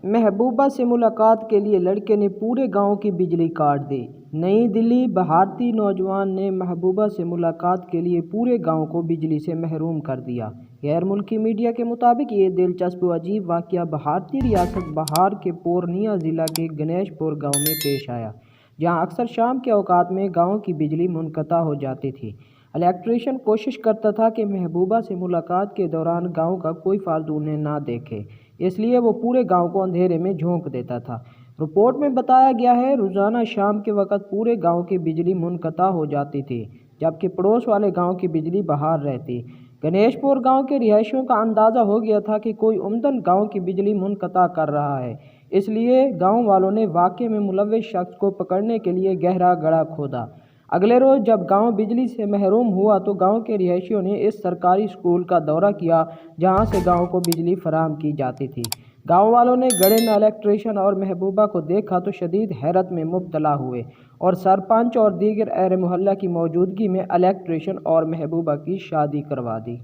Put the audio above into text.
محبوبہ سے ملاقات کے لیے لڑکے نے پورے گاؤں کی بجلی کاٹ دی۔ نئی دہلی۔ بھارتی نوجوان نے محبوبہ سے ملاقات کے لیے پورے گاؤں کو بجلی سے محروم کر دیا۔ غیر ملکی میڈیا کے مطابق یہ دلچسپ و عجیب واقعہ بھارتی ریاست بہار کے پورنیہ ضلع کے گنیش پور گاؤں میں پیش آیا، جہاں اکثر شام کے اوقات میں گاؤں کی بجلی منقطع ہو جاتی تھی۔ الیکٹریشین کوشش کرتا تھا کہ محبوبہ سے ملاقات کے دوران گاؤں کا کوئی فرد انہیں نہ دیکھے، اس لیے وہ پورے گاؤں کو اندھیرے میں جھونک دیتا تھا۔ رپورٹ میں بتایا گیا ہے، روزانہ شام کے وقت پورے گاؤں کی بجلی منقطع ہو جاتی تھی، جبکہ پڑوس والے گاؤں کی بجلی بحال رہتی۔ گنیش پور گاؤں کے رہائشیوں کا اندازہ ہو گیا تھا کہ کوئی عمدن گاؤں کی بجلی منقطع کر رہا ہے، اس لیے گاؤں والوں نے واقعے میں ملوث شخص کو پکڑنے کے لیے گہرا گڑھا کھودا۔ اگلے روز جب گاؤں بجلی سے محروم ہوا تو گاؤں کے رہائشیوں نے اس سرکاری اسکول کا دورہ کیا جہاں سے گاؤں کو بجلی فراہم کی جاتی تھی۔ گاؤں والوں نے گڑھے میں الیکٹریشین اور محبوبہ کو دیکھا تو شدید حیرت میں مبتلا ہوئے اور سرپنچ اور دیگر اہل محلہ کی موجودگی میں الیکٹریشین اور محبوبہ کی شادی کروا دی۔